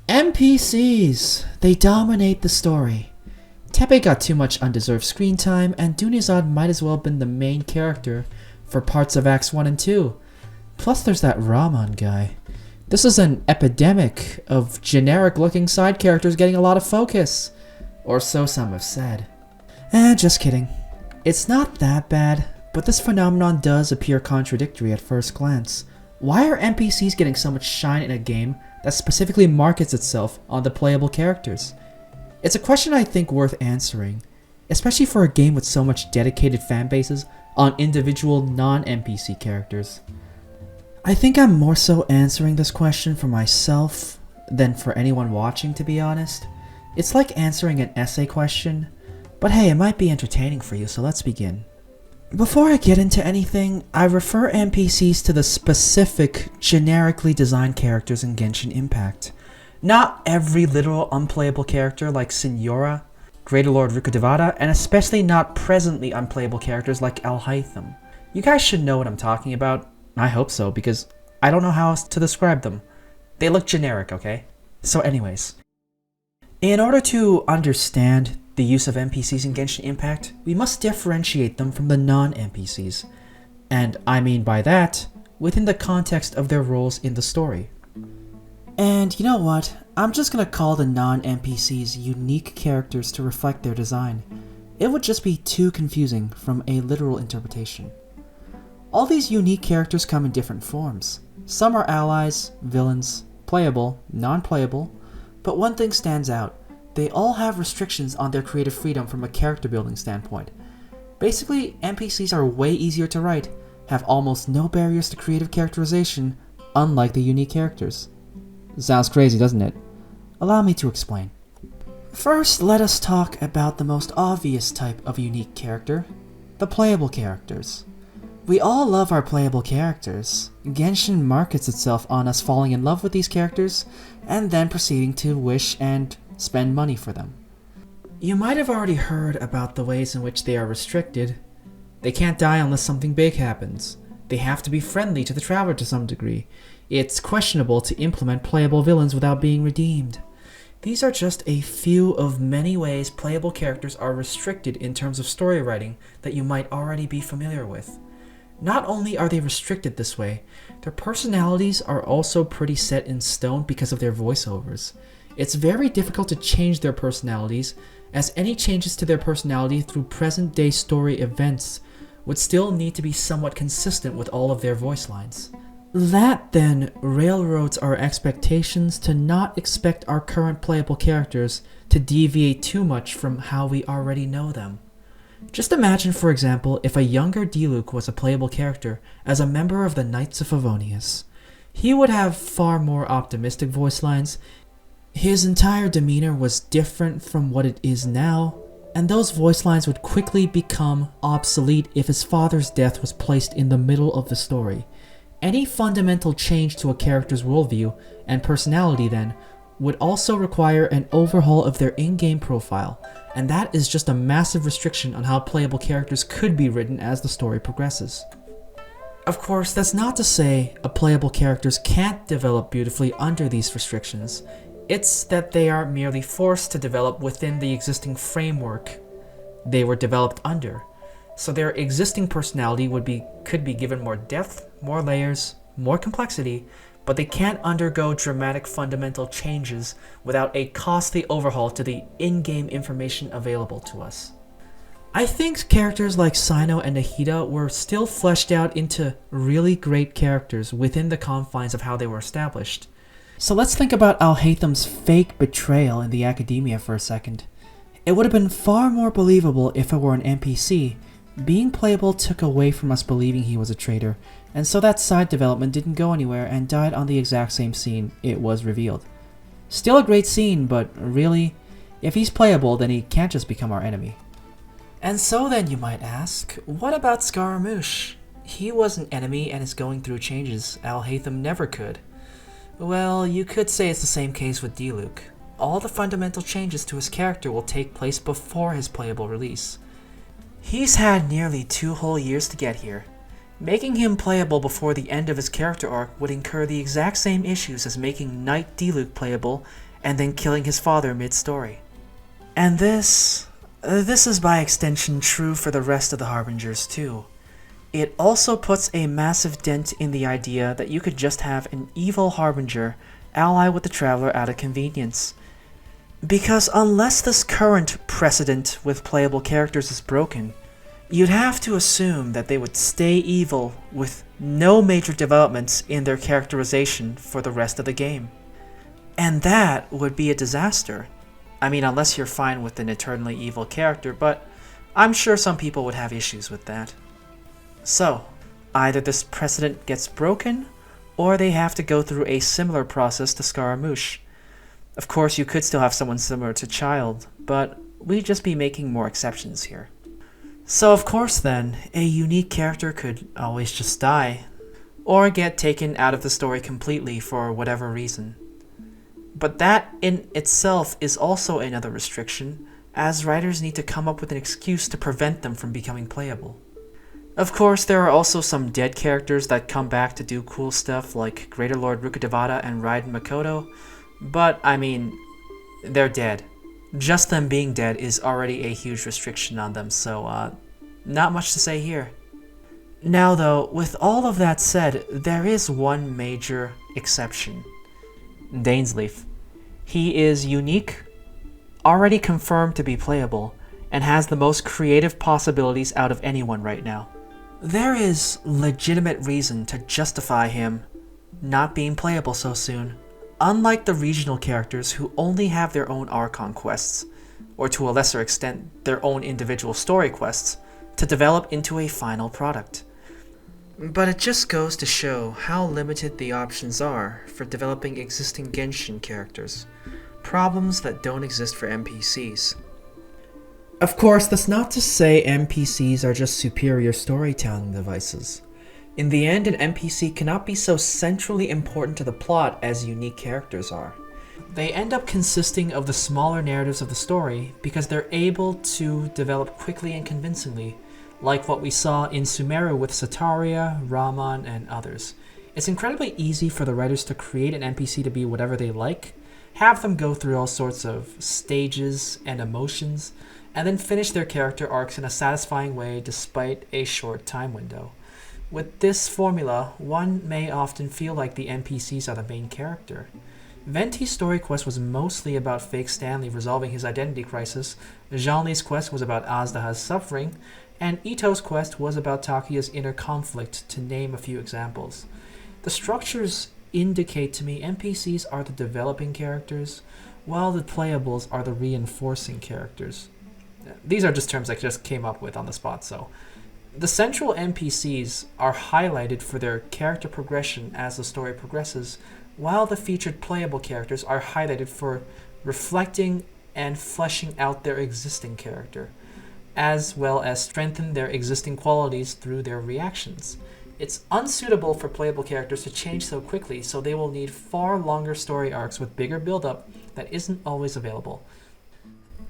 NPCs! They dominate the story. Tepe got too much undeserved screen time, and Dunizad might as well have been the main character for parts of Acts 1 and 2. Plus there's that Rahman guy. This is an epidemic of generic-looking side characters getting a lot of focus. Or so some have said. Just kidding. It's not that bad, but this phenomenon does appear contradictory at first glance. Why are NPCs getting so much shine in a game that specifically markets itself on the playable characters? It's a question I think worth answering, especially for a game with so much dedicated fanbases on individual non-NPC characters. I think I'm more so answering this question for myself than for anyone watching, to be honest. It's like answering an essay question, but hey, it might be entertaining for you, so let's begin. Before I get into anything, I refer NPCs to the specific, generically designed characters in Genshin Impact. Not every literal unplayable character like Signora, Greater Lord Rukkhadevata, and especially not presently unplayable characters like Alhaitham. You guys should know what I'm talking about. I hope so, because I don't know how else to describe them. They look generic, okay? So anyways. In order to understand the use of NPCs in Genshin Impact, we must differentiate them from the non-NPCs. And I mean by that, within the context of their roles in the story. And you know what? I'm just gonna call the non-NPCs unique characters to reflect their design. It would just be too confusing from a literal interpretation. All these unique characters come in different forms. Some are allies, villains, playable, non-playable, but one thing stands out. They all have restrictions on their creative freedom from a character building standpoint. Basically, NPCs are way easier to write, have almost no barriers to creative characterization, unlike the unique characters. Sounds crazy, doesn't it? Allow me to explain. First, let us talk about the most obvious type of unique character, the playable characters. We all love our playable characters. Genshin markets itself on us falling in love with these characters, and then proceeding to wish and spend money for them. You might have already heard about the ways in which they are restricted. They can't die unless something big happens. They have to be friendly to the traveler to some degree. It's questionable to implement playable villains without being redeemed. These are just a few of many ways playable characters are restricted in terms of story writing that you might already be familiar with. Not only are they restricted this way, their personalities are also pretty set in stone because of their voiceovers. It's very difficult to change their personalities, as any changes to their personality through present-day story events would still need to be somewhat consistent with all of their voice lines. That then railroads our expectations to not expect our current playable characters to deviate too much from how we already know them. Just imagine, for example, if a younger Diluc was a playable character as a member of the Knights of Favonius. He would have far more optimistic voice lines. His entire demeanor was different from what it is now, and those voice lines would quickly become obsolete if his father's death was placed in the middle of the story. Any fundamental change to a character's worldview and personality then would also require an overhaul of their in-game profile, and that is just a massive restriction on how playable characters could be written as the story progresses. Of course, that's not to say playable characters can't develop beautifully under these restrictions. It's that they are merely forced to develop within the existing framework they were developed under. So their existing personality could be given more depth, more layers, more complexity, but they can't undergo dramatic fundamental changes without a costly overhaul to the in-game information available to us. I think characters like Sino and Nahida were still fleshed out into really great characters within the confines of how they were established. So let's think about Alhaitham's fake betrayal in the academia for a second. It would have been far more believable if it were an NPC. Being playable took away from us believing he was a traitor, and so that side development didn't go anywhere and died on the exact same scene it was revealed. Still a great scene, but really, if he's playable, then he can't just become our enemy. And so then you might ask, what about Scaramouche? He was an enemy and is going through changes Alhaitham never could. Well, you could say it's the same case with Diluc. All the fundamental changes to his character will take place before his playable release. He's had nearly 2 whole years to get here. Making him playable before the end of his character arc would incur the exact same issues as making Knight Diluc playable and then killing his father mid-story. And this is by extension true for the rest of the Harbingers too. It also puts a massive dent in the idea that you could just have an evil Harbinger ally with the Traveler out of convenience. Because unless this current precedent with playable characters is broken, you'd have to assume that they would stay evil with no major developments in their characterization for the rest of the game. And that would be a disaster. I mean, unless you're fine with an eternally evil character, but I'm sure some people would have issues with that. So, either this precedent gets broken, or they have to go through a similar process to Scaramouche. Of course, you could still have someone similar to Child, but we'd just be making more exceptions here. So of course then, a unique character could always just die, or get taken out of the story completely for whatever reason. But that in itself is also another restriction, as writers need to come up with an excuse to prevent them from becoming playable. Of course, there are also some dead characters that come back to do cool stuff like Greater Lord Rukadevata and Raiden Makoto, but I mean, they're dead. Just them being dead is already a huge restriction on them, so not much to say here. Now though, with all of that said, there is one major exception. Dainsleif. He is unique, already confirmed to be playable, and has the most creative possibilities out of anyone right now. There is legitimate reason to justify him not being playable so soon. Unlike the regional characters who only have their own Archon quests, or to a lesser extent their own individual story quests, to develop into a final product. But it just goes to show how limited the options are for developing existing Genshin characters, problems that don't exist for NPCs. Of course, that's not to say NPCs are just superior storytelling devices. In the end, an NPC cannot be so centrally important to the plot as unique characters are. They end up consisting of the smaller narratives of the story because they're able to develop quickly and convincingly, like what we saw in Sumeru with Sataria, Raman, and others. It's incredibly easy for the writers to create an NPC to be whatever they like, have them go through all sorts of stages and emotions, and then finish their character arcs in a satisfying way despite a short time window. With this formula, one may often feel like the NPCs are the main character. Venti's story quest was mostly about fake Stanley resolving his identity crisis, Zhongli's quest was about Azdaha's suffering, and Ito's quest was about Takuya's inner conflict, to name a few examples. The structures indicate to me NPCs are the developing characters, while the playables are the reinforcing characters. These are just terms I just came up with on the spot, so. The central NPCs are highlighted for their character progression as the story progresses, while the featured playable characters are highlighted for reflecting and fleshing out their existing character, as well as strengthen their existing qualities through their reactions. It's unsuitable for playable characters to change so quickly, so they will need far longer story arcs with bigger build-up that isn't always available.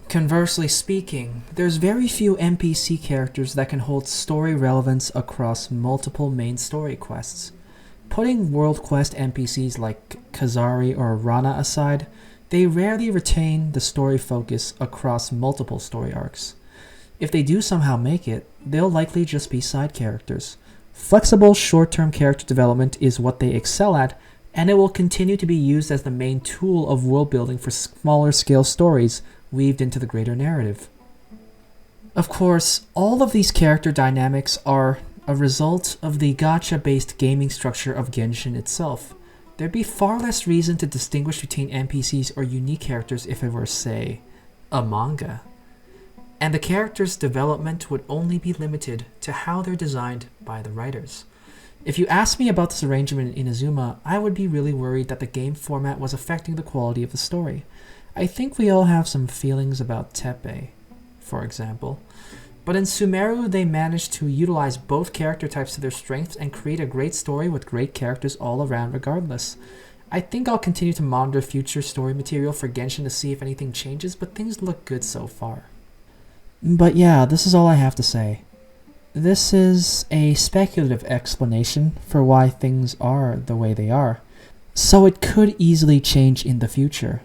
Conversely speaking, there's very few NPC characters that can hold story relevance across multiple main story quests. Putting world quest NPCs like Kazari or Rana aside, they rarely retain the story focus across multiple story arcs. If they do somehow make it, they'll likely just be side characters. Flexible short-term character development is what they excel at, and it will continue to be used as the main tool of world building for smaller scale stories weaved into the greater narrative. Of course, all of these character dynamics are a result of the gacha-based gaming structure of Genshin itself. There'd be far less reason to distinguish between NPCs or unique characters if it were, say, a manga. And the characters' development would only be limited to how they're designed by the writers. If you asked me about this arrangement in Inazuma, I would be really worried that the game format was affecting the quality of the story. I think we all have some feelings about Teppei, for example. But in Sumeru, they managed to utilize both character types to their strengths and create a great story with great characters all around regardless. I think I'll continue to monitor future story material for Genshin to see if anything changes, but things look good so far. But yeah, this is all I have to say. This is a speculative explanation for why things are the way they are, so it could easily change in the future.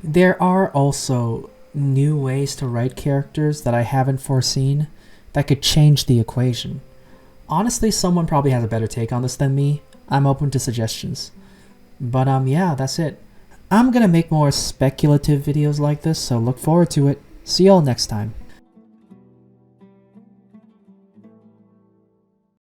There are also new ways to write characters that I haven't foreseen that could change the equation. Honestly, someone probably has a better take on this than me. I'm open to suggestions. But yeah, that's it. I'm gonna make more speculative videos like this, so look forward to it. See y'all next time.